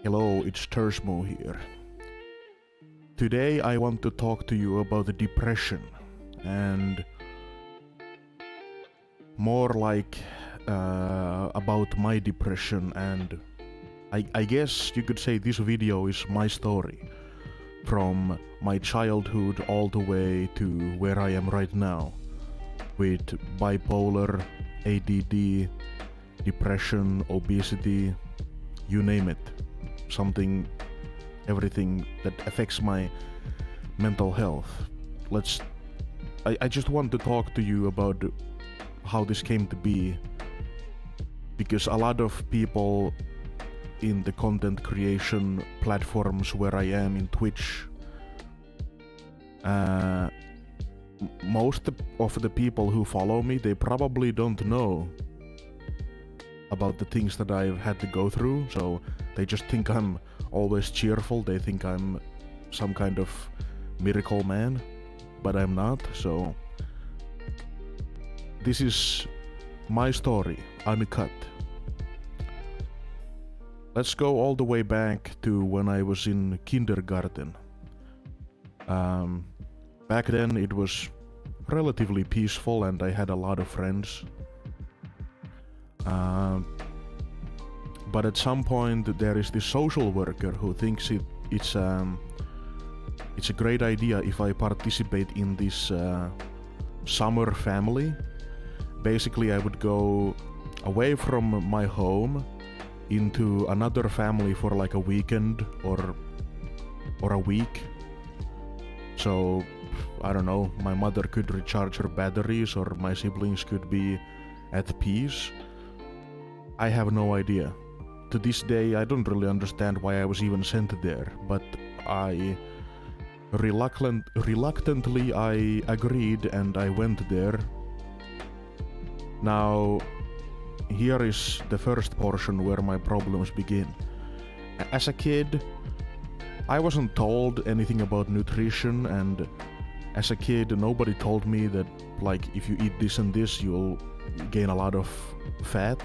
Hello, it's Tersmo here. Today I want to talk to you about the depression and more like about my depression, and I guess you could say this video is my story from my childhood all the way to where I am right now with bipolar, ADD, depression, obesity, you name it. Everything that affects my mental health. I just want to talk to you about how this came to be, because a lot of people in the content creation platforms where I am in Twitch, most of the people who follow me, they probably don't know about the things that I've had to go through, so they just think I'm always cheerful. They think I'm some kind of miracle man, but I'm not. So this is my story, UNCUT. Let's go all the way back to when I was in kindergarten. Back then it was relatively peaceful and I had a lot of friends. But at some point there is this social worker who thinks it's a great idea if I participate in this summer family. Basically I would go away from my home into another family for like a weekend or a week. So I don't know, my mother could recharge her batteries or my siblings could be at peace. I have no idea. To this day, I don't really understand why I was even sent there, but I reluctantly I agreed and I went there. Now, here is the first portion where my problems begin. As a kid, I wasn't told anything about nutrition, and as a kid, nobody told me that like if you eat this and this, you'll gain a lot of fat.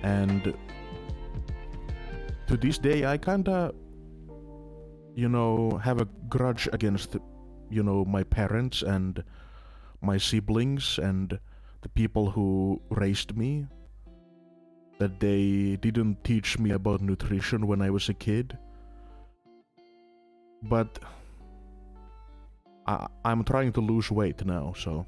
And to this day, I kinda, have a grudge against, my parents and my siblings and the people who raised me, that they didn't teach me about nutrition when I was a kid. But I'm trying to lose weight now, so.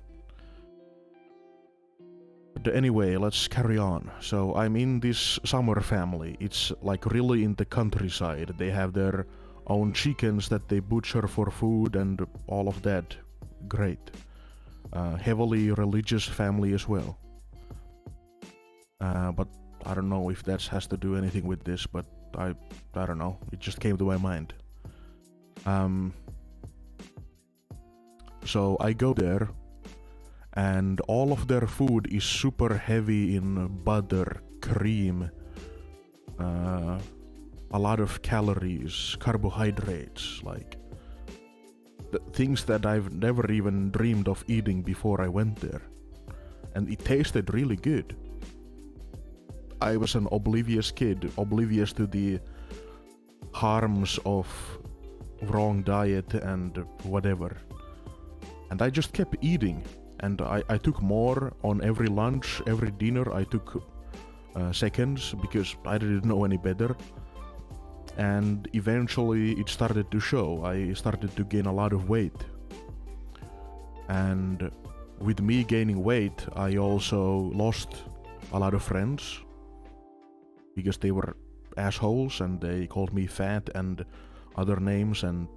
But anyway, let's carry on. So I'm in this summer family. It's like really in the countryside. They have their own chickens that they butcher for food and all of that. Great. Heavily religious family as well. But I don't know if that has to do anything with this, but I don't know. It just came to my mind. So I go there, and all of their food is super heavy in butter, cream, a lot of calories, carbohydrates, like the things that I've never even dreamed of eating before I went there. And it tasted really good. I was an oblivious kid, oblivious to the harms of wrong diet and whatever. And I just kept eating. And I took more on every lunch, every dinner. I took seconds because I didn't know any better. And eventually it started to show. I started to gain a lot of weight. And with me gaining weight, I also lost a lot of friends, because they were assholes and they called me fat and other names, and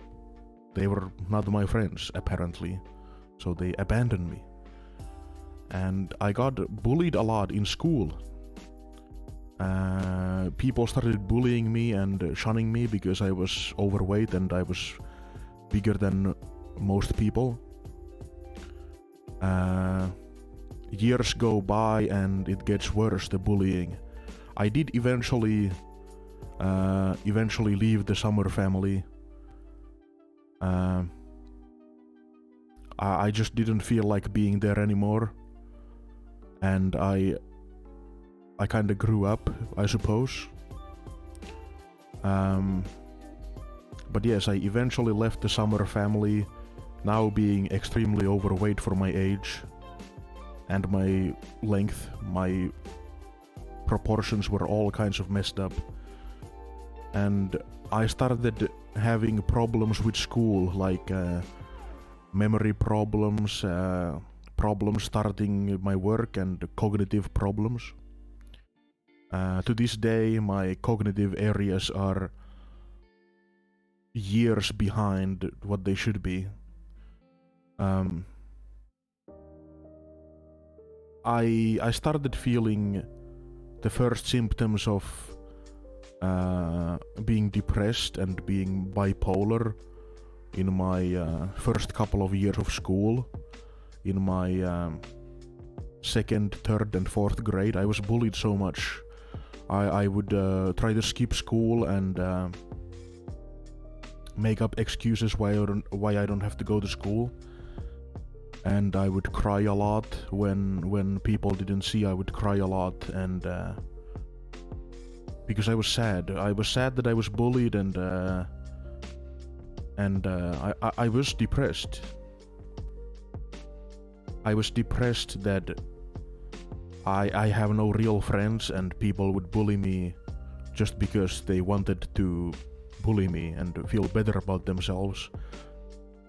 they were not my friends apparently. So they abandoned me. And I got bullied a lot in school. People started bullying me and shunning me because I was overweight and I was bigger than most people. Years go by and it gets worse, the bullying. I did eventually leave the summer family. I just didn't feel like being there anymore. And I kind of grew up, I suppose. But yes, I eventually left the summer family, now being extremely overweight for my age and my length. My proportions were all kinds of messed up. And I started having problems with school, like memory problems, problems starting my work, and cognitive problems. To this day, my cognitive areas are years behind what they should be. I started feeling the first symptoms of being depressed and being bipolar in my first couple of years of school. In my second, third and fourth grade, I was bullied so much. I would try to skip school and make up excuses why I don't have to go to school. And I would cry a lot when people didn't see. I would cry a lot, and because I was sad. I was sad that I was bullied, and I was depressed. I was depressed that I have no real friends, and people would bully me just because they wanted to bully me and feel better about themselves.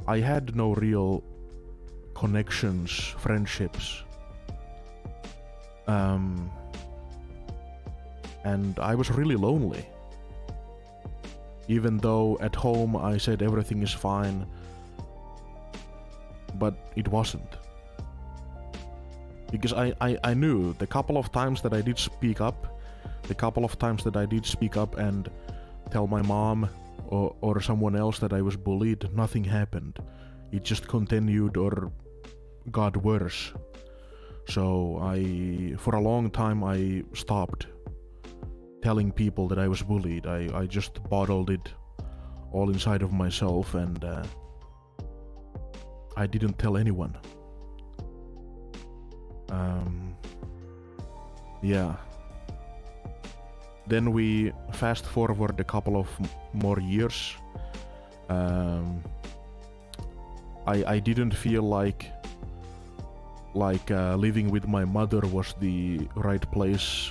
I had no real connections, friendships. And I was really lonely. Even though at home I said everything is fine, but it wasn't. Because I knew the couple of times that I did speak up, and tell my mom or someone else that I was bullied, nothing happened. It just continued or got worse. So for a long time I stopped telling people that I was bullied. I just bottled it all inside of myself, and I didn't tell anyone. Yeah. Then we fast forward a couple of more years. I didn't feel like living with my mother was the right place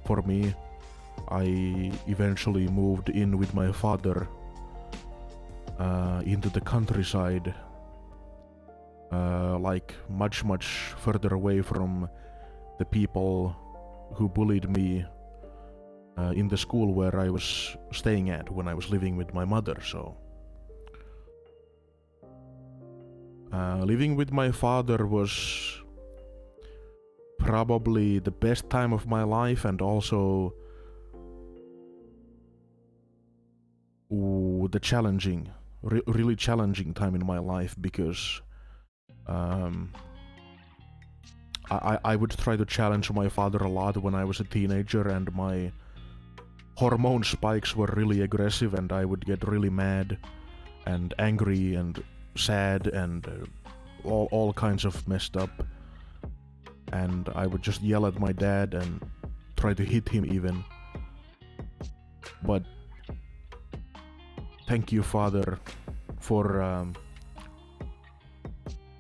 for me. I eventually moved in with my father into the countryside, like much further away from the people who bullied me in the school where I was staying at when I was living with my mother. So living with my father was probably the best time of my life, and also the challenging, really challenging time in my life, because I would try to challenge my father a lot when I was a teenager, and my hormone spikes were really aggressive, and I would get really mad and angry and sad and all kinds of messed up, and I would just yell at my dad and try to hit him even. But thank you, Father, for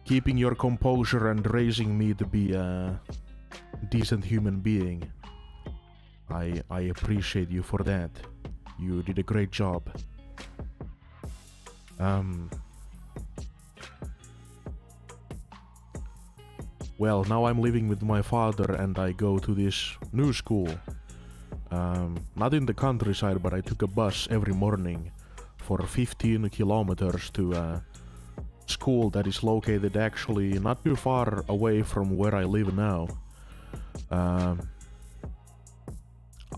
keeping your composure and raising me to be a decent human being. I appreciate you for that. You did a great job. Well, now I'm living with my father, and I go to this new school. Not in the countryside, but I took a bus every morning for 15 kilometers to a school that is located actually not too far away from where I live now.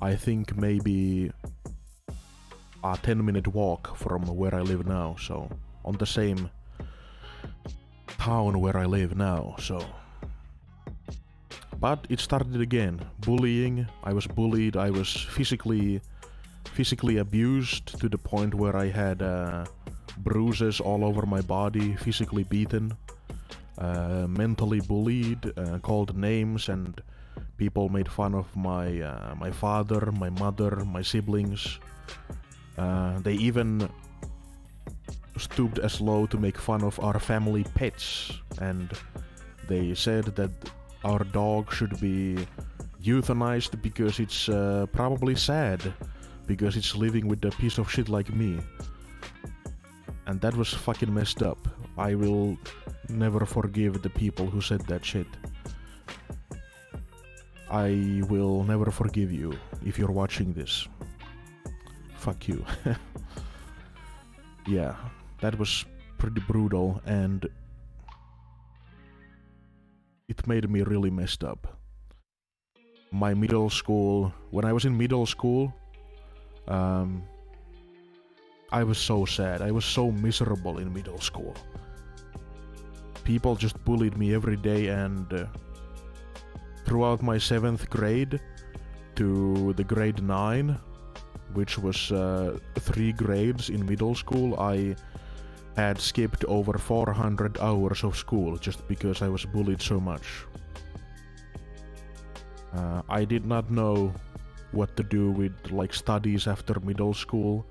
I think maybe a 10-minute walk from where I live now, so on the same town where I live now, so. But it started again. Bullying. I was bullied. I was physically abused to the point where I had bruises all over my body, physically beaten, mentally bullied, called names, and people made fun of my father, my mother, my siblings. They even stooped as low to make fun of our family pets, and they said that our dog should be euthanized because it's probably sad, because it's living with a piece of shit like me. And that was fucking messed up. I will never forgive the people who said that shit. I will never forgive you if you're watching this. Fuck you. Yeah, that was pretty brutal, and it made me really messed up. My middle school, when I was in middle school, I was so sad. I was so miserable in middle school. People just bullied me every day, and throughout my 7th grade to the grade 9, which was 3 grades in middle school, I had skipped over 400 hours of school just because I was bullied so much. I did not know what to do with like studies after middle school.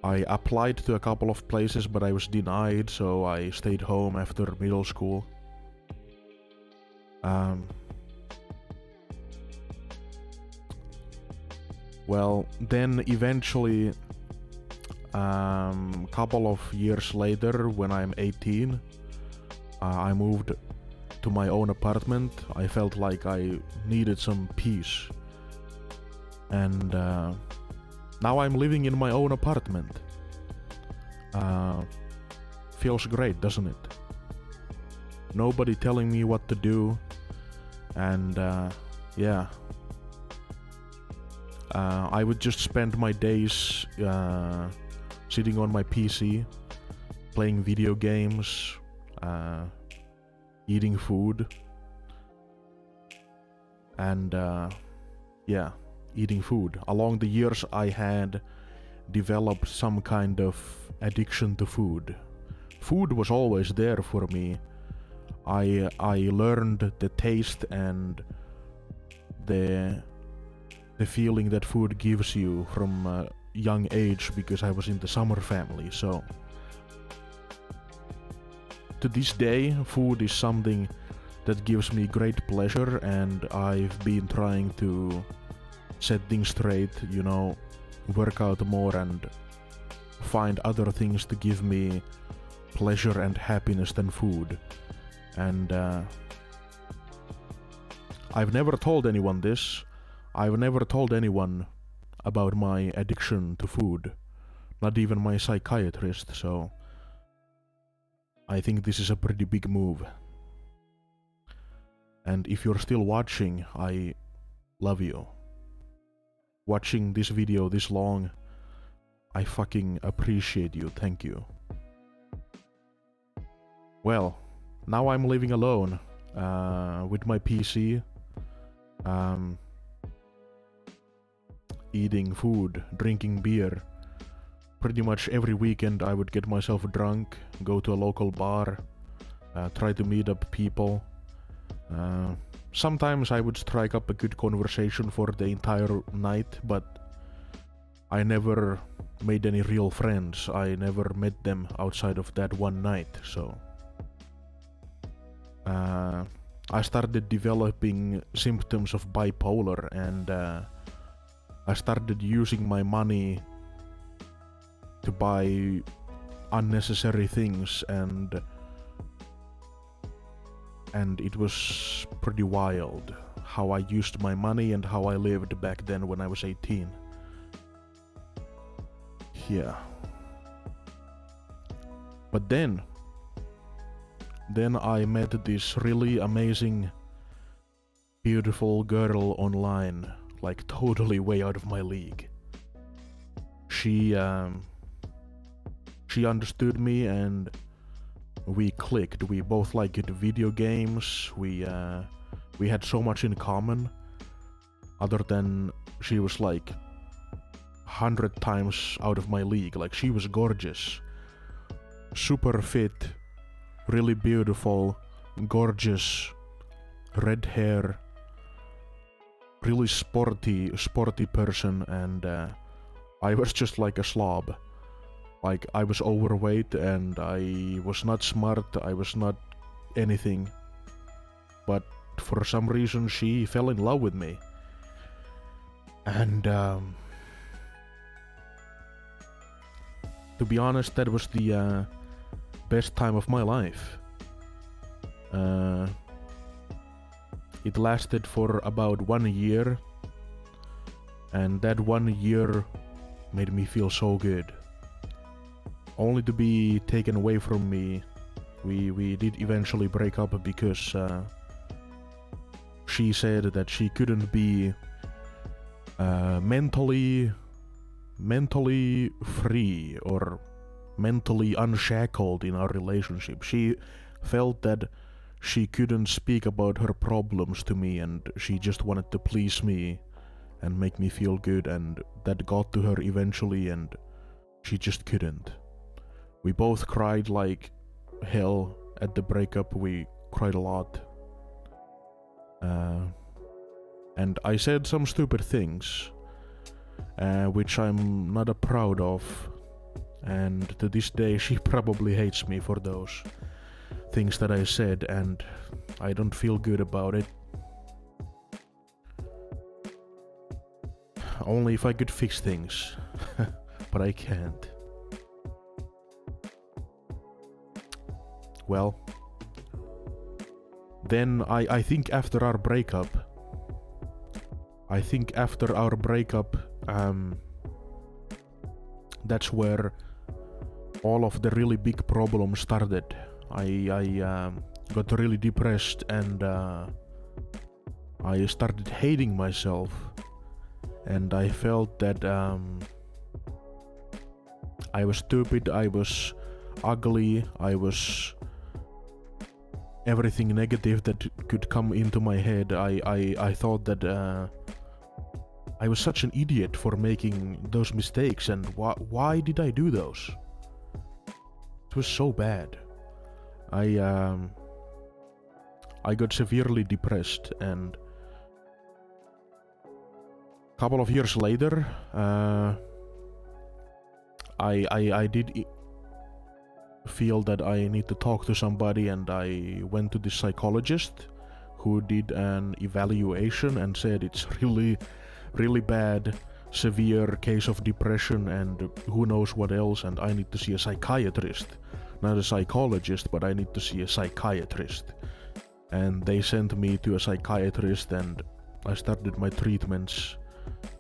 I applied to a couple of places, but I was denied, so I stayed home after middle school. Well, then eventually, couple of years later, when I'm 18, I moved to my own apartment. I felt like I needed some peace. And now I'm living in my own apartment. Feels great, doesn't it? Nobody telling me what to do. And yeah. I would just spend my days sitting on my PC, playing video games, eating food, and yeah, eating food. Along the years I had developed some kind of addiction to food. Food was always there for me. I learned the taste and the feeling that food gives you from a young age because I was in the summer family, so to this day food is something that gives me great pleasure, and I've been trying to set things straight, you know, work out more and find other things to give me pleasure and happiness than food. And I've never told anyone this. I've never told anyone about my addiction to food, not even my psychiatrist, so I think this is a pretty big move. And if you're still watching, I love you. Watching this video this long, I fucking appreciate you, thank you. Well, now I'm living alone with my PC, eating food, drinking beer. Pretty much every weekend I would get myself drunk, go to a local bar, try to meet up people. Sometimes I would strike up a good conversation for the entire night, but I never made any real friends. I never met them outside of that one night, so I started developing symptoms of bipolar, and I started using my money to buy unnecessary things, and it was pretty wild how I used my money and how I lived back then when I was 18. Yeah. But then I met this really amazing, beautiful girl online, like totally way out of my league. She understood me and we clicked. We both liked video games. We had so much in common. Other than she was like 100 times out of my league. Like, she was gorgeous, super fit, really beautiful, gorgeous, red hair, really sporty person, and I was just like a slob. Like, I was overweight and I was not smart, I was not anything. But for some reason she fell in love with me. And to be honest, that was the best time of my life. It lasted for about 1 year, and that 1 year made me feel so good. Only to be taken away from me. We did eventually break up because she said that she couldn't be mentally free or mentally unshackled in our relationship. She felt that she couldn't speak about her problems to me, and she just wanted to please me and make me feel good, and that got to her eventually, and she just couldn't. We both cried like hell at the breakup. We cried a lot. And I said some stupid things, which I'm not proud of, and to this day she probably hates me for those things that I said, and I don't feel good about it. Only if I could fix things, but I can't. Well, then I think after our breakup, that's where all of the really big problems started. I got really depressed, and I started hating myself, and I felt that I was stupid, I was ugly, I was everything negative that could come into my head. I thought that I was such an idiot for making those mistakes, and why did I do those? It was so bad. I got severely depressed, and a couple of years later, I did feel that I need to talk to somebody, and I went to the psychologist who did an evaluation and said it's really bad, severe case of depression and who knows what else, and I need to see a psychiatrist. Not a psychologist, but I need to see a psychiatrist. And they sent me to a psychiatrist, and I started my treatments,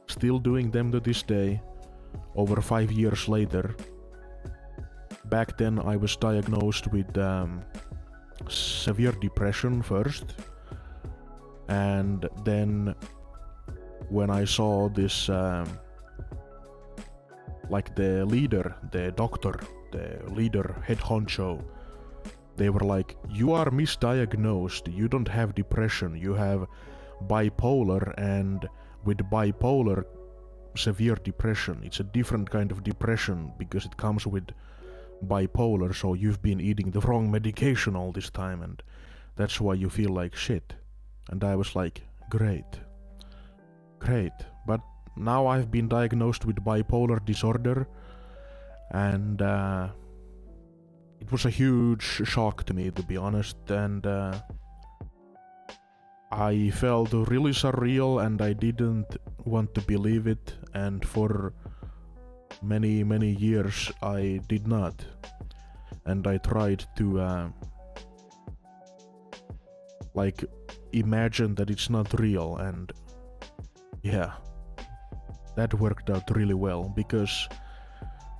still doing them to this day, over 5 years later. Back then I was diagnosed with severe depression first, and then when I saw this like the leader, the doctor, the leader, head honcho, they were like, you are misdiagnosed, you don't have depression, you have bipolar, and with bipolar severe depression, it's a different kind of depression because it comes with bipolar, so you've been eating the wrong medication all this time, and that's why you feel like shit. And I was like, great, but now I've been diagnosed with bipolar disorder, and it was a huge shock to me, to be honest, and I felt really surreal, and I didn't want to believe it, and for many years I did not, and I tried to like imagine that it's not real, and yeah, that worked out really well, because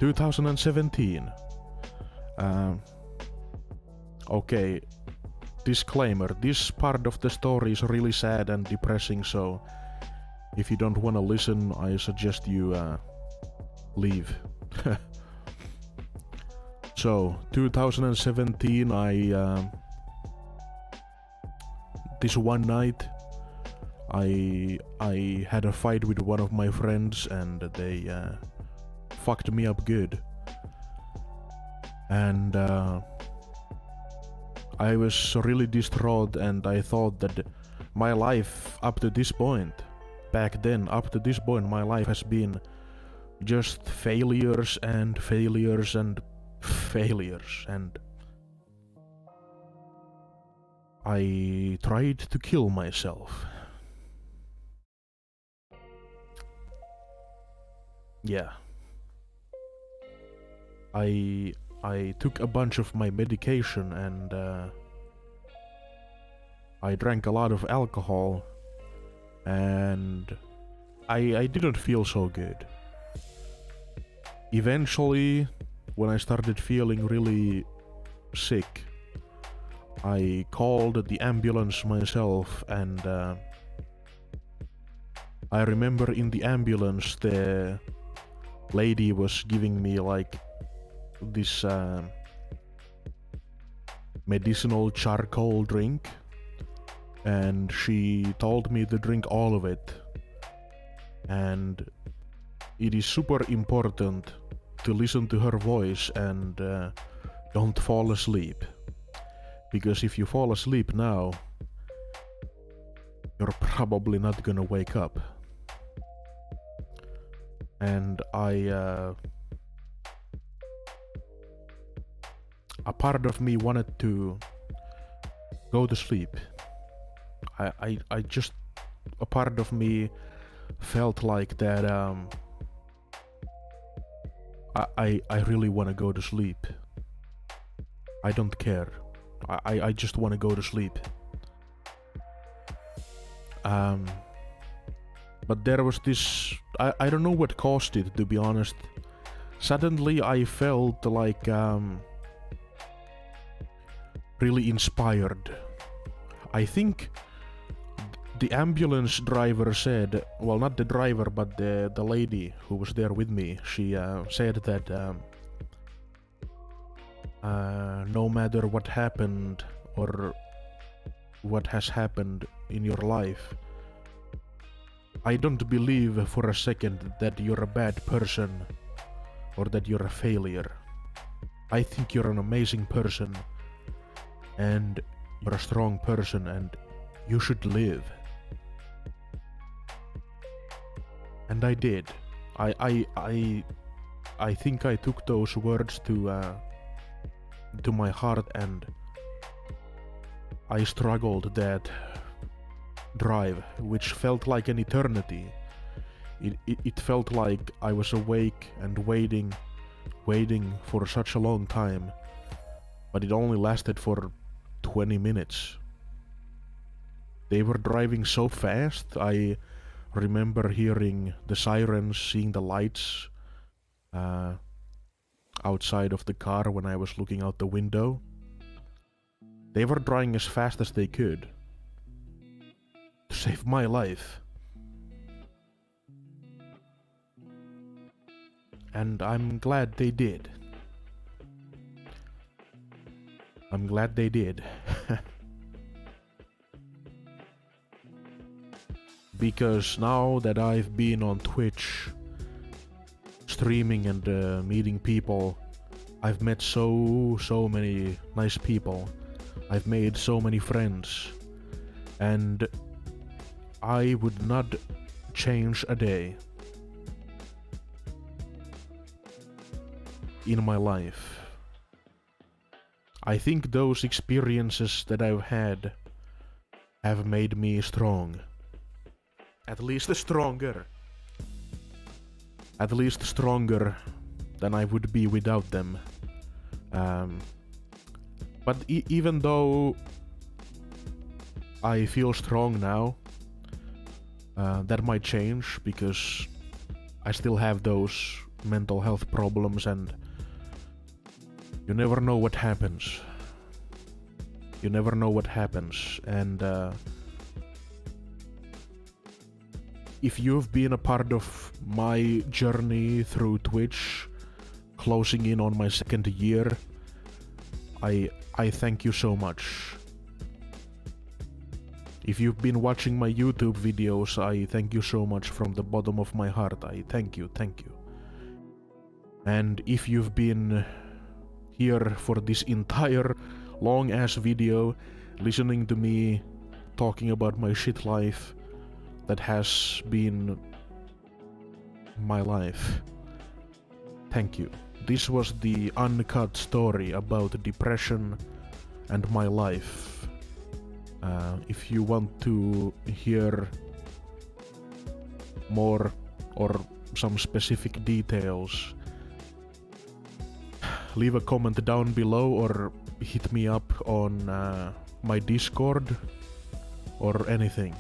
2017, okay, disclaimer, this part of the story is really sad and depressing, so if you don't want to listen, I suggest you leave. So 2017, this one night I had a fight with one of my friends, and they fucked me up good, and I was really distraught, and I thought that my life up to this point, back then, up to this point, my life has been just failures and failures and failures, and I tried to kill myself. Yeah. I took a bunch of my medication and I drank a lot of alcohol, and I didn't feel so good. Eventually, when I started feeling really sick, I called the ambulance myself, and I remember in the ambulance the lady was giving me like this medicinal charcoal drink, and she told me to drink all of it. And it is super important to listen to her voice and don't fall asleep, because if you fall asleep now, you're probably not gonna wake up. And a part of me wanted to go to sleep. I just, a part of me felt like that I really want to go to sleep. I don't care. I just want to go to sleep. But there was this, I don't know what caused it, to be honest. Suddenly I felt like really inspired. I think the ambulance driver said, well, not the driver, but the lady who was there with me, she said that no matter what happened or what has happened in your life, I don't believe for a second that you're a bad person or that you're a failure. I think you're an amazing person, and you're a strong person, and you should live. And I did. I think I took those words to my heart, and I struggled that drive, which felt like an eternity. It felt like I was awake and waiting for such a long time, but it only lasted for 20 minutes. They were driving so fast. I remember hearing the sirens, seeing the lights outside of the car when I was looking out the window. They were driving as fast as they could to save my life. And I'm glad they did. I'm glad they did. Because now that I've been on Twitch, streaming and meeting people, I've met so many nice people. I've made so many friends. And I would not change a day in my life. I think those experiences that I've had have made me strong. At least stronger. At least stronger than I would be without them. But even though I feel strong now, that might change, because I still have those mental health problems, and you never know what happens. You never know what happens. And if you've been a part of my journey through Twitch, closing in on my second year, I thank you so much. If you've been watching my YouTube videos, I thank you so much from the bottom of my heart. I thank you. And if you've been here for this entire long ass video, listening to me talking about my shit life that has been my life, Thank you. This was the uncut story about depression and my life. If you want to hear more or some specific details, leave a comment down below or hit me up on my Discord or anything.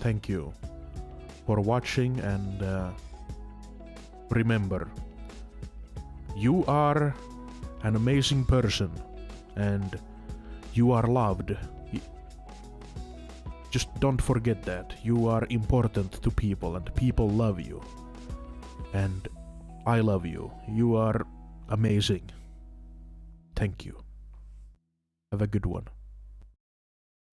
Thank you for watching, and remember, you are an amazing person and you are loved. Just don't forget that. You are important to people and people love you. And I love you. You are amazing. Thank you. Have a good one.